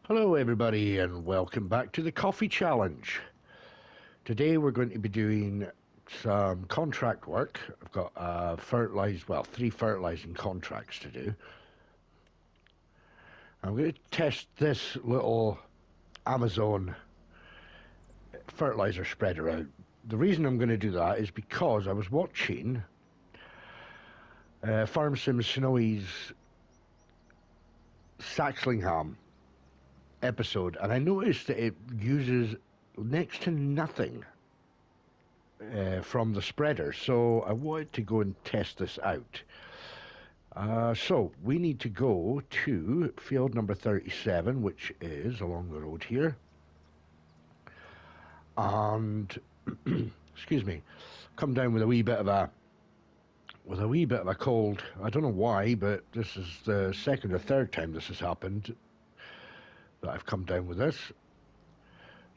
Hello everybody and welcome back to the Coffee Challenge. Today we're going to be doing some contract work. I've got three fertilizing contracts to do. I'm going to test this little Amazon fertilizer spreader out. The reason I'm going to do that is because I was watching Farm Sim Snowy's Saxlingham episode and I noticed that it uses next to nothing from the spreader, so I wanted to go and test this out. So we need to go to field number 37, which is along the road here, and excuse me, come down with a wee bit of a cold. I don't know why, but this is the second or third time this has happened that I've come down with this,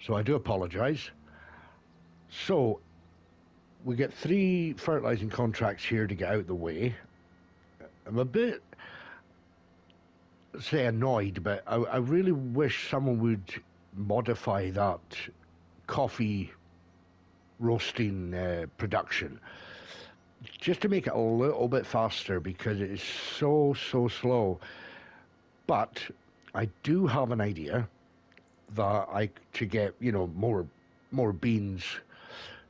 so I do apologise. So we get three fertilizing contracts here to get out of the way. I'm a bit, say, annoyed, but I really wish someone would modify that coffee roasting production just to make it a little bit faster, because it is so slow. But I do have an idea that I to get more beans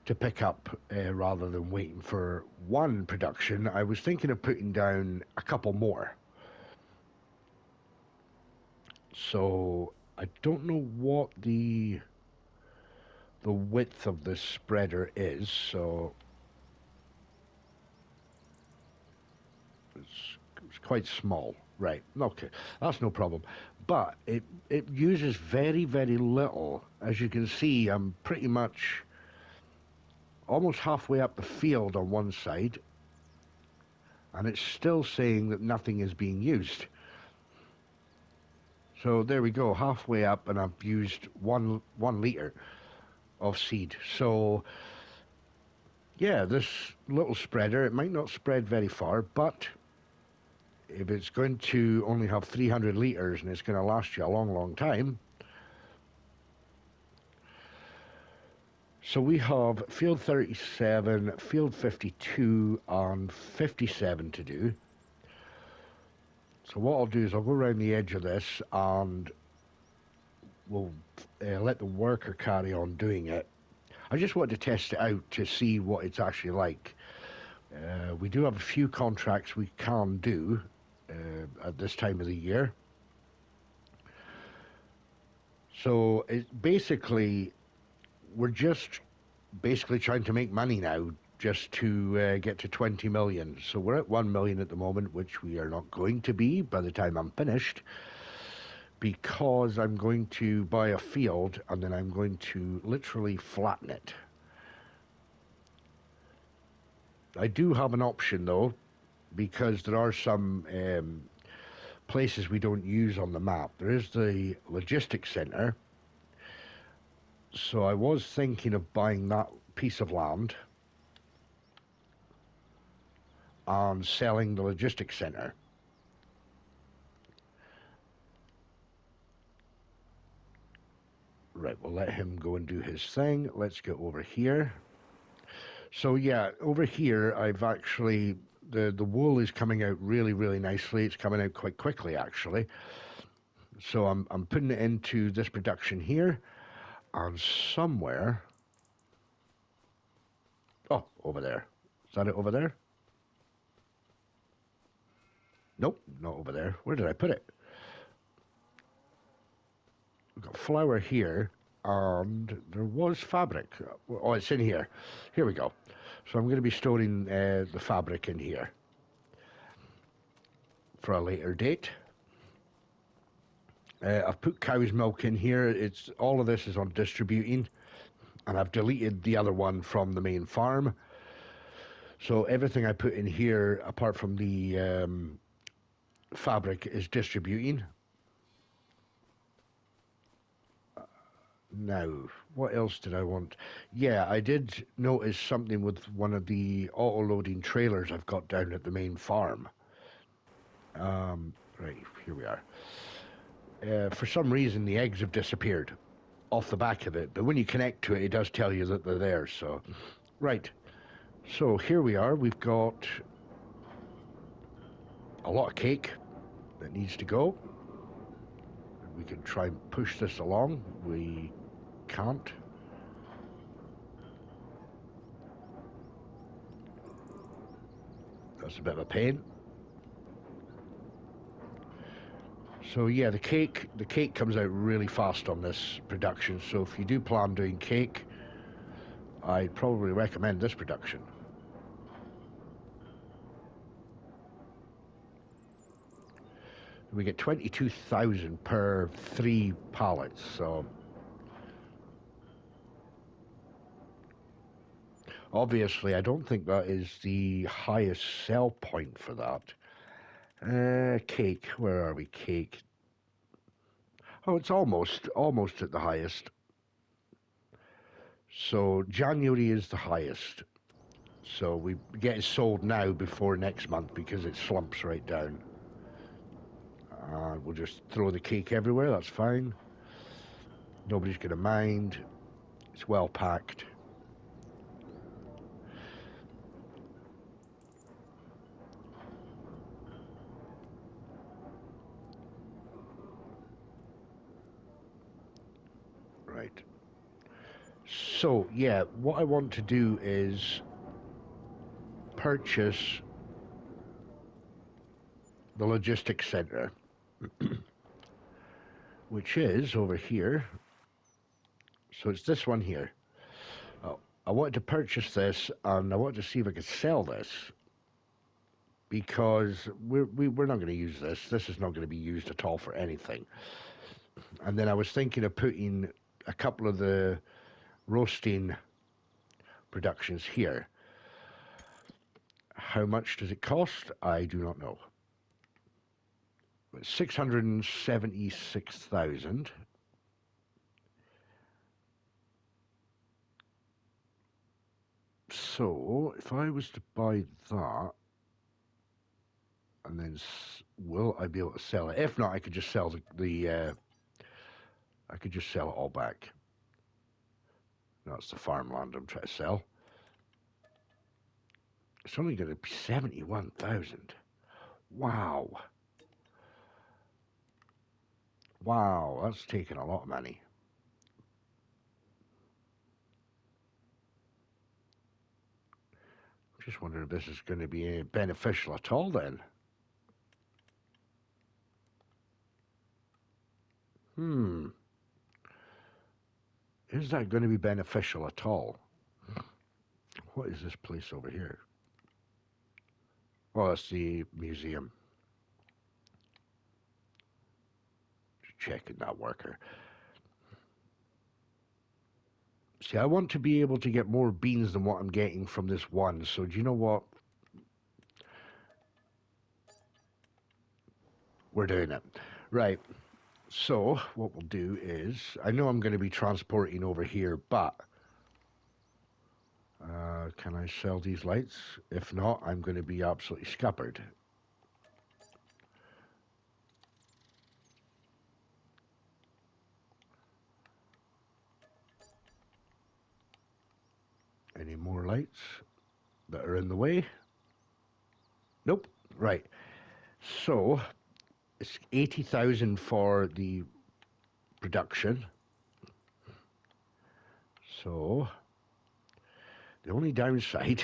to pick up, rather than waiting for one production. I was thinking of putting down a couple more. So I don't know what the width of this spreader is, so it's quite small. Right, okay, that's no problem. But it uses very little. As you can see, I'm pretty much almost halfway up the field on one side, and it's still saying that nothing is being used. So there we go, halfway up, and I've used one litre of seed. So yeah, this little spreader, it might not spread very far, but if it's going to only have 300 litres and it's going to last you a long time. So we have field 37, field 52 and 57 to do. So what I'll do is I'll go around the edge of this and we'll let the worker carry on doing it. I just wanted to test it out to see what it's actually like. We do have a few contracts we can do at this time of the year. So we're just basically trying to make money now, just to get to 20 million. So we're at 1 million at the moment, which we are not going to be by the time I'm finished, because I'm going to buy a field and then I'm going to literally flatten it. I do have an option though, because there are some places we don't use on the map. There is the logistics centre. So I was thinking of buying that piece of land and selling the logistics centre. Right, we'll let him go and do his thing. Let's get over here. So yeah, over here I've actually, the wool is coming out really nicely. It's coming out quite quickly actually. So I'm putting it into this production here, and somewhere, oh, over there. Is that it over there? Nope, not over there. Where did I put it? We've got flour here, and there was fabric. Oh, it's in here. Here we go. So I'm going to be storing the fabric in here for a later date. I've put cow's milk in here. It's all of this is on distributing, and I've deleted the other one from the main farm. So everything I put in here, apart from the fabric, is distributing. Now, what else did I want? Yeah, I did notice something with one of the auto-loading trailers I've got down at the main farm. Right, here we are. For some reason, the eggs have disappeared off the back of it. But when you connect to it, it does tell you that they're there. So, right. So here we are. We've got a lot of cake that needs to go. We can try and push this along. We can't. That's a bit of a pain. So yeah, the cake comes out really fast on this production. So if you do plan doing cake, I'd probably recommend this production. We get 22,000 per 3 pallets. So obviously, I don't think that is the highest sell point for that. Cake, where are we? Cake. Oh, it's almost at the highest. So January is the highest. So we get it sold now before next month because it slumps right down. We'll just throw the cake everywhere, that's fine. Nobody's going to mind. It's well packed. Right. So, yeah, what I want to do is purchase the logistics center, which is over here. So it's this one here. I wanted to purchase this, and I wanted to see if I could sell this, because we're not going to use this. This is not going to be used at all for anything. And then I was thinking of putting a couple of the roasting productions here. How much does it cost? I do not know. 676,000. So if I was to buy that, and then will I be able to sell it? If not, I could just sell I could just sell it all back. That's the farmland I'm trying to sell. It's only going to be 71,000. Wow. Wow, that's taking a lot of money. I'm just wondering if this is going to be beneficial at all then. Is that going to be beneficial at all? What is this place over here? Oh, it's the museum. Just checking that worker. See, I want to be able to get more beans than what I'm getting from this one. So do you know what? We're doing it. Right. So what we'll do is, I know I'm going to be transporting over here, but can I sell these lights? If not, I'm going to be absolutely scuppered. Any more lights that are in the way? Nope. Right. So it's 80,000 for the production. So the only downside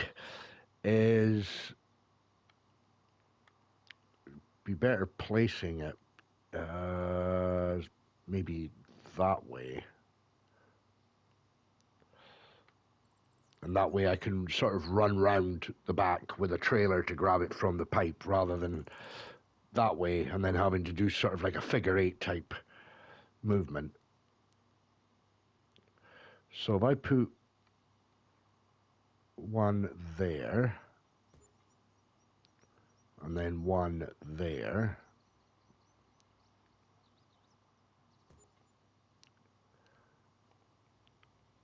is be better placing it maybe that way. And that way I can sort of run round the back with a trailer to grab it from the pipe rather than that way and then having to do sort of like a figure eight type movement. So if I put one there and then one there,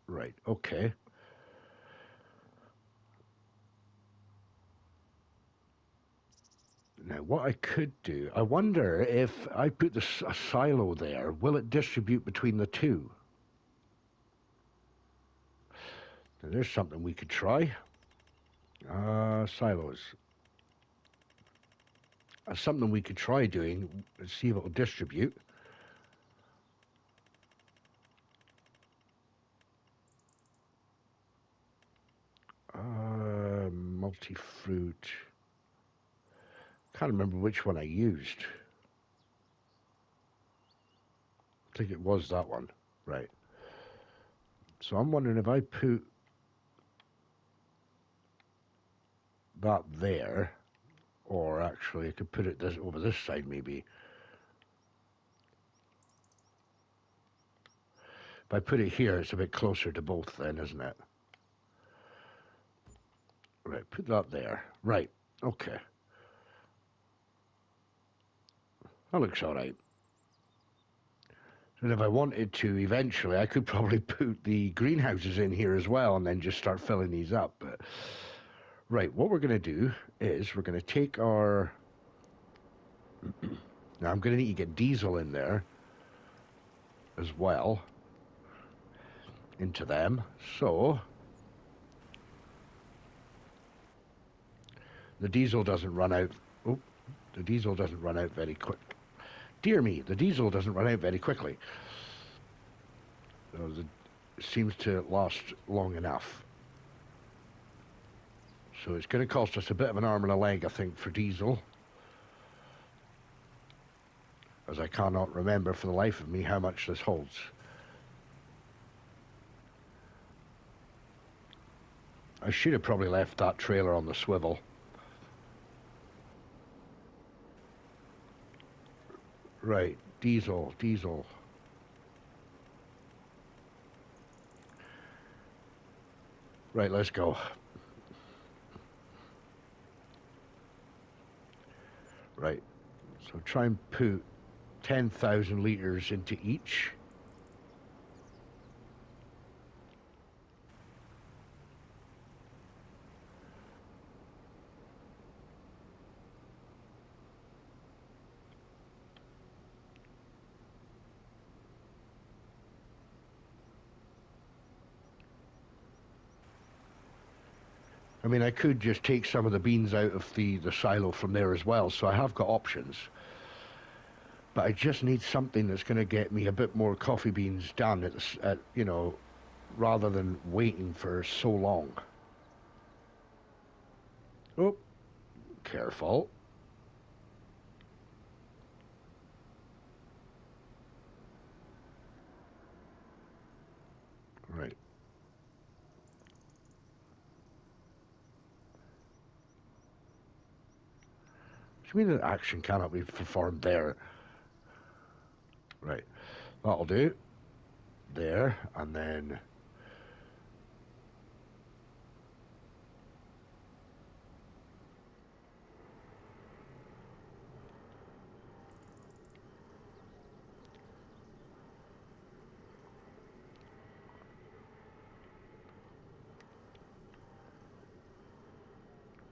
right, okay. Now, what I could do, I wonder if I put a silo there, will it distribute between the two? Now, there's something we could try. Silos. That's something we could try doing. Let's see if it'll distribute. Multi-fruit. Can't remember which one I used. I think it was that one. Right. So I'm wondering if I put that there, or actually I could put it over this side maybe. If I put it here, it's a bit closer to both then, isn't it? Right, put that there. Right, okay. That looks all right. And if I wanted to, eventually, I could probably put the greenhouses in here as well and then just start filling these up. But right, what we're going to do is we're going to take our... Now, I'm going to need to get diesel in there as well, into them. So, the diesel doesn't run out... Oh, the diesel doesn't run out very quick. Dear me, the diesel doesn't run out very quickly. It seems to last long enough. So it's going to cost us a bit of an arm and a leg, I think, for diesel. As I cannot remember for the life of me how much this holds. I should have probably left that trailer on the swivel. Right, diesel. Right, let's go. Right, so try and put 10,000 litres into each. I mean, I could just take some of the beans out of the silo from there as well, so I have got options. But I just need something that's going to get me a bit more coffee beans done you know, rather than waiting for so long. Oh, careful. Right. Do you mean that action cannot be performed there? Right. That'll do. There, and then...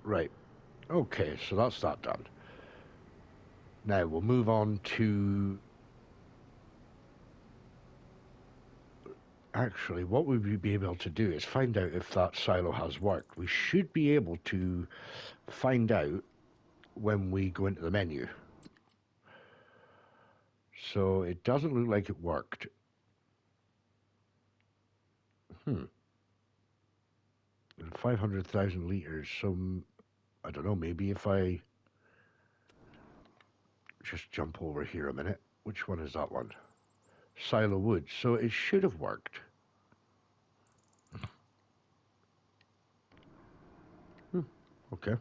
Right. Okay, so that's that done. Now, we'll move on to... Actually, what would we be able to do is find out if that silo has worked. We should be able to find out when we go into the menu. So it doesn't look like it worked. 500,000 litres. So, I don't know, maybe if I just jump over here a minute. Which one is that one? Silo wood. So it should have worked. Okay.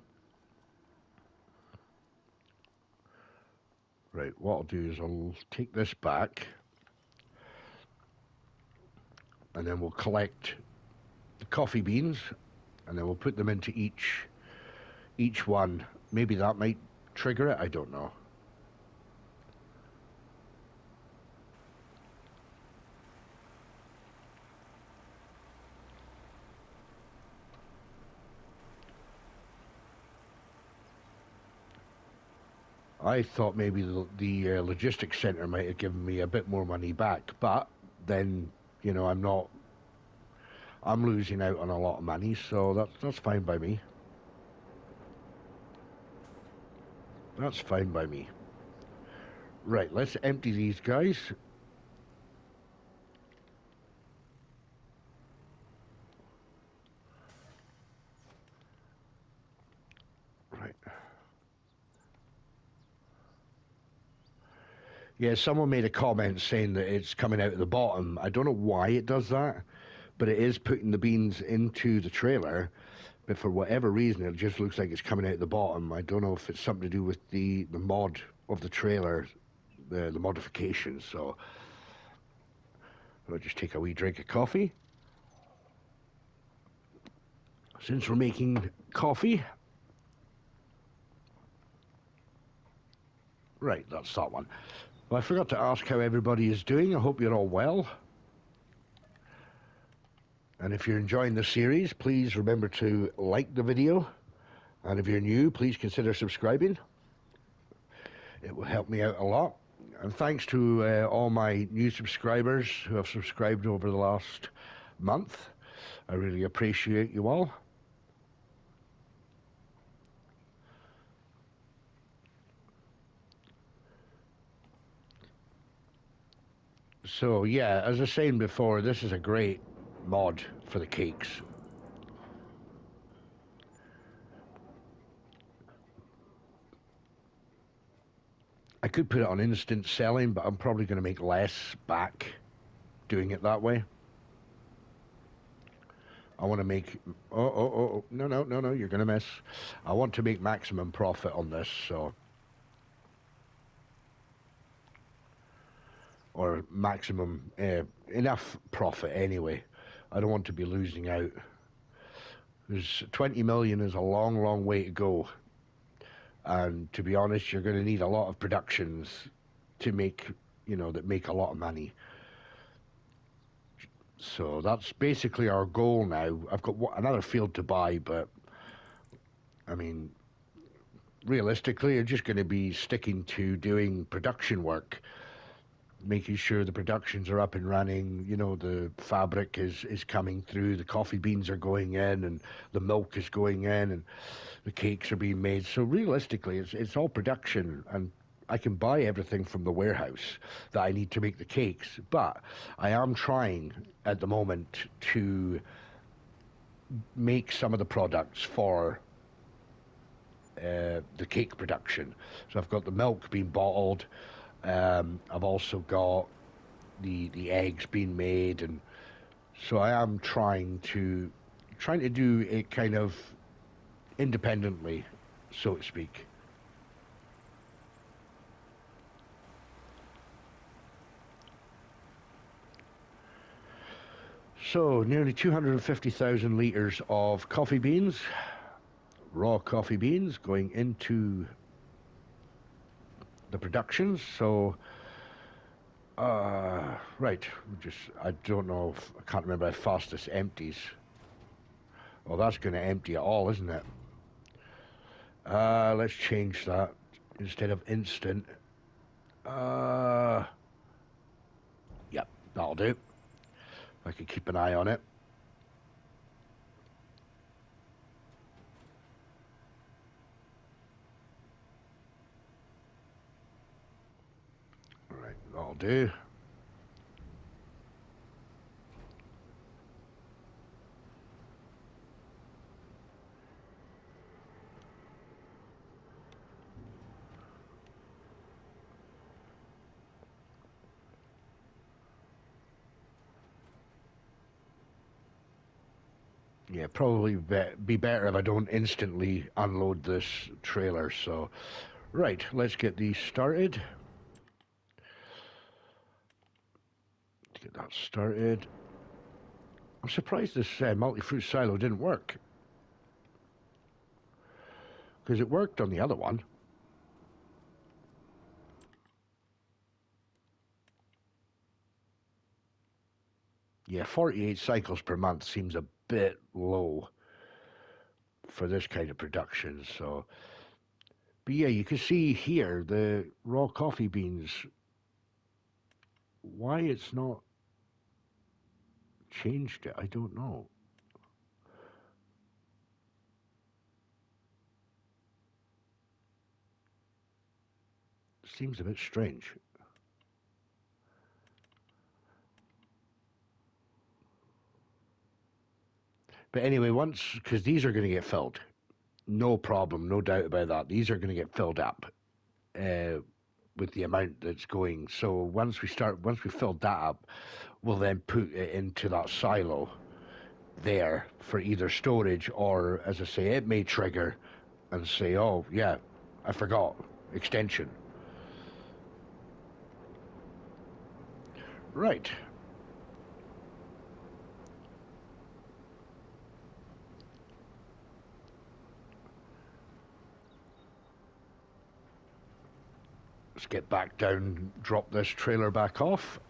Right, what I'll do is I'll take this back and then we'll collect the coffee beans and then we'll put them into each one. Maybe that might trigger it, I don't know. I thought maybe the logistics center might have given me a bit more money back, but then, you know, I'm losing out on a lot of money, so that's fine by me. That's fine by me. Right, let's empty these guys. Right. Yeah, someone made a comment saying that it's coming out of the bottom. I don't know why it does that, but it is putting the beans into the trailer. But for whatever reason, it just looks like it's coming out of the bottom. I don't know if it's something to do with the mod of the trailer, the modifications. So I'll just take a wee drink of coffee. Since we're making coffee, right, that's that one. Well, I forgot to ask how everybody is doing. I hope you're all well. And if you're enjoying the series, please remember to like the video. And if you're new, please consider subscribing. It will help me out a lot. And thanks to all my new subscribers who have subscribed over the last month. I really appreciate you all. So yeah, as I was saying before, this is a great mod for the cakes. I could put it on instant selling, but I'm probably going to make less back doing it that way. I want to make... Oh, no, you're going to miss. I want to make maximum profit on this, so... Or maximum... enough profit, anyway. I don't want to be losing out. Because 20 million is a long, long way to go. And to be honest, you're going to need a lot of productions to make, you know, that make a lot of money. So that's basically our goal now. I've got another field to buy, but I mean, realistically, you're just going to be sticking to doing production work, making sure the productions are up and running. You know, the fabric is coming through, the coffee beans are going in, and the milk is going in, and the cakes are being made. So realistically, it's all production, and I can buy everything from the warehouse that I need to make the cakes. But I am trying at the moment to make some of the products for the cake production. So I've got the milk being bottled. I've also got the eggs being made, and so I am trying to do it kind of independently, so to speak. So nearly 250,000 litres of coffee beans, raw coffee beans, going into the productions. So, right, I don't know, I can't remember how fast this empties. Well, that's going to empty it all, isn't it? Let's change that. Instead of instant. Yep, that'll do. I can keep an eye on it. All right, that'll do. Yeah, probably be better if I don't instantly unload this trailer. So, right, let's get these started. Get that started. I'm surprised this multi-fruit silo didn't work. Because it worked on the other one. Yeah, 48 cycles per month seems a bit low for this kind of production. So But yeah, you can see here the raw coffee beans. Why it's not changed it, I don't know. Seems a bit strange. But anyway, because these are going to get filled. No problem, no doubt about that. These are going to get filled up with the amount that's going. So once we filled that up, we'll then put it into that silo there for either storage or, as I say, it may trigger and say, oh, yeah, I forgot, extension. Right. Let's get back down, drop this trailer back off.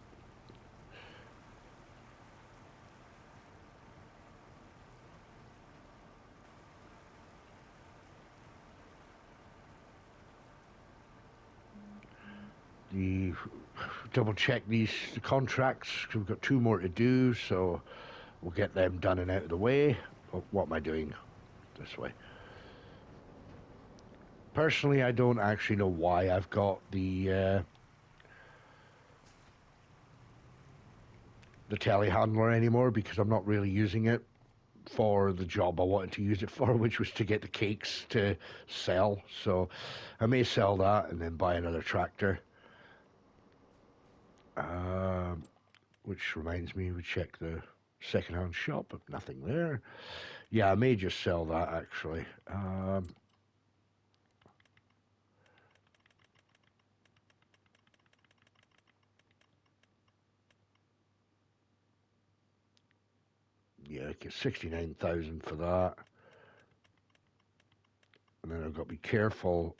Double check these contracts. We've got 2 more to do, so we'll get them done and out of the way. Oh, what am I doing? This way. Personally, I don't actually know why I've got the telehandler anymore, because I'm not really using it for the job I wanted to use it for, which was to get the cakes to sell. So I may sell that and then buy another tractor. Which reminds me, we check the second-hand shop, but nothing there. Yeah, I may just sell that actually. Yeah, get 69,000 for that. And then I've got to be careful.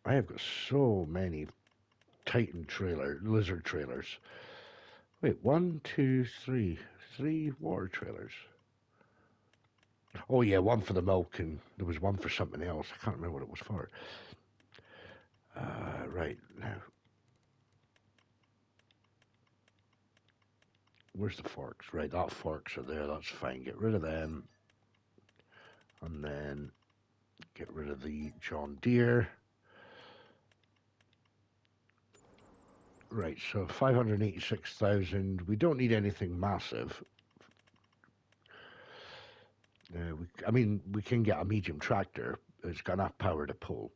I have got so many lizard trailers. Wait, 1, 2, 3. 3 water trailers. Oh yeah, one for the milk, and there was one for something else. I can't remember what it was for. Right, now. Where's the forks? Right, that forks are there, that's fine. Get rid of them. And then get rid of the John Deere. Right, so 586,000. We don't need anything massive. We can get a medium tractor. It's got enough power to pull.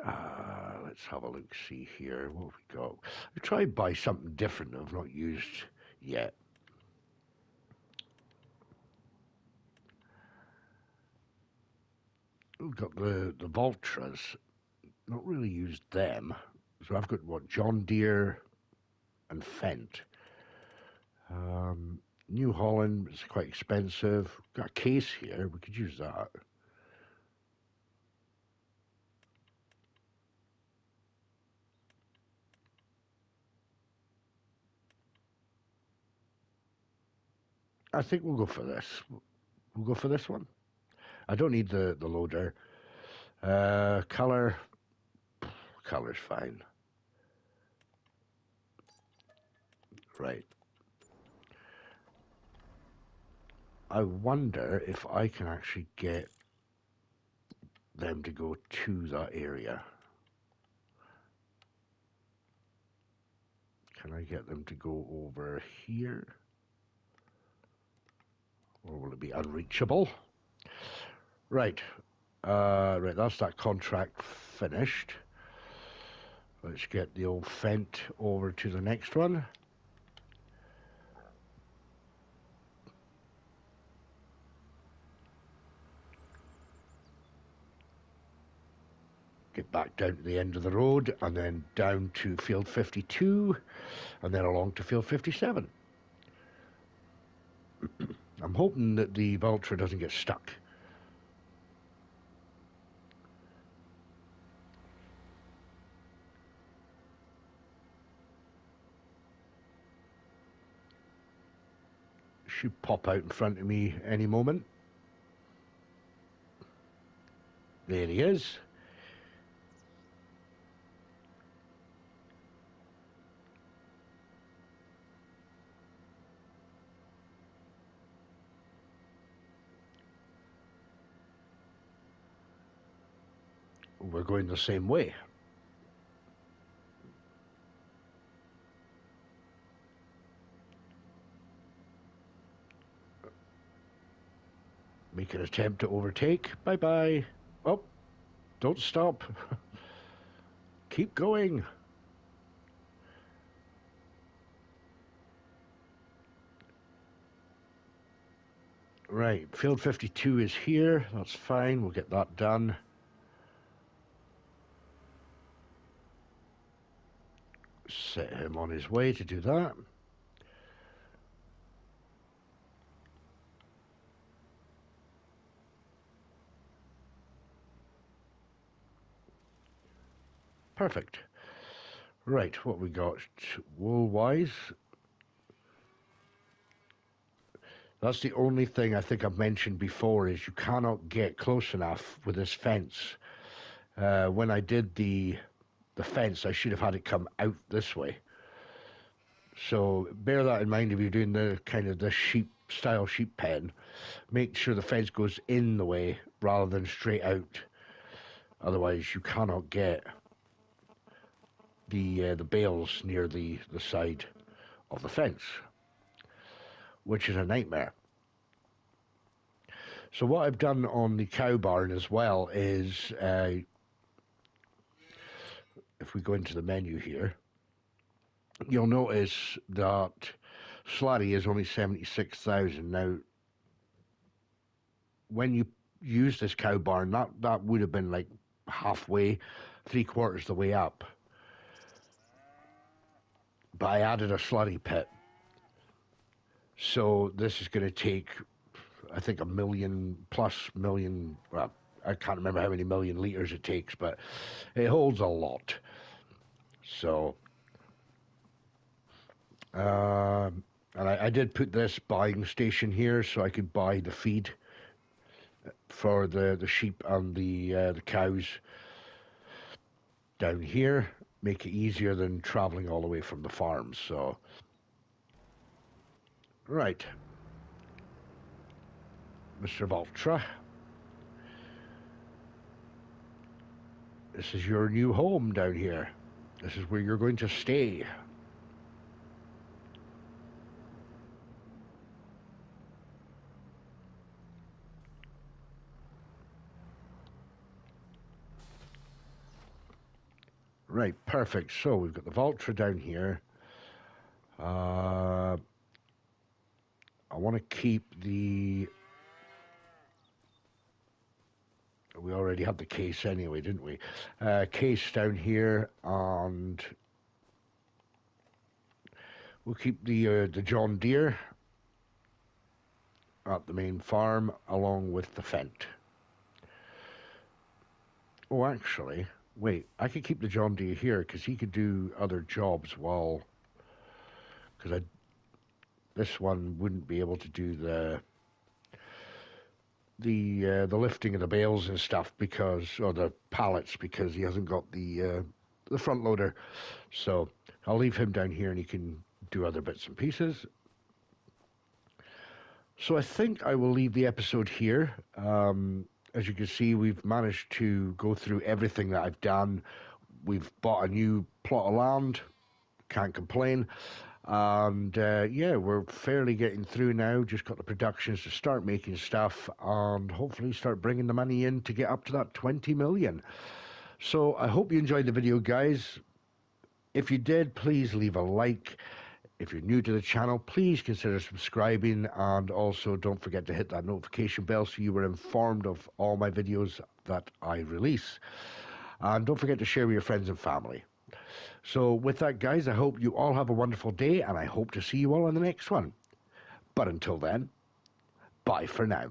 Let's have a look, see here. What have we got? We try to buy something different that I've not used yet. We've got the Valtras. Not really used them. So I've got, what, John Deere and Fendt. New Holland is quite expensive. Got a case here. We could use that. I think we'll go for this. We'll go for this one. I don't need the loader. Color's fine. Right. I wonder if I can actually get them to go to that area. Can I get them to go over here? Or will it be unreachable? Right. Right, that's that contract finished. Let's get the old Fendt over to the next one. Get back down to the end of the road and then down to field 52 and then along to field 57. I'm hoping that the Valtra doesn't get stuck. Should pop out in front of me any moment. There he is. We're going the same way. Make an attempt to overtake. Bye-bye. Oh, don't stop. Keep going. Right, field 52 is here. That's fine. We'll get that done. Set him on his way to do that. Perfect. Right, what we got wool-wise. That's the only thing I think I've mentioned before is you cannot get close enough with this fence. When I did the fence, I should have had it come out this way. So bear that in mind if you're doing the kind of the sheep-style sheep pen. Make sure the fence goes in the way rather than straight out. Otherwise, you cannot get the bales near the side of the fence, which is a nightmare. So what I've done on the cow barn as well is, if we go into the menu here, you'll notice that slurry is only 76,000. Now, when you use this cow barn, that would have been like halfway, 3/4 the way up. But I added a slurry pit. So this is going to take, I think, 1,000,000+, well, I can't remember how many million litres it takes, but it holds a lot. So, and I did put this buying station here so I could buy the feed for the sheep and the cows down here, make it easier than traveling all the way from the farm. So, right, Mr. Valtra, this is your new home down here. This is where you're going to stay. Right, perfect. So we've got the Valtra down here. I want to keep the... We already had the case anyway, didn't we? Case down here, and we'll keep the John Deere at the main farm along with the Fent. Oh, actually, wait, I could keep the John Deere here because he could do other jobs while... Because this one wouldn't be able to do the lifting of the bales and stuff because, or the pallets, because he hasn't got the front loader. So I'll leave him down here and he can do other bits and pieces. So I think I will leave the episode here. As you can see, we've managed to go through everything that I've done. We've bought a new plot of land, can't complain. And yeah, we're fairly getting through now. Just got the productions to start making stuff and hopefully start bringing the money in to get up to that 20 million. So I hope you enjoyed the video, guys. If you did, please leave a like. If you're new to the channel, please consider subscribing, and also don't forget to hit that notification bell so you are informed of all my videos that I release. And don't forget to share with your friends and family. So with that, guys, I hope you all have a wonderful day, and I hope to see you all on the next one. But until then, bye for now.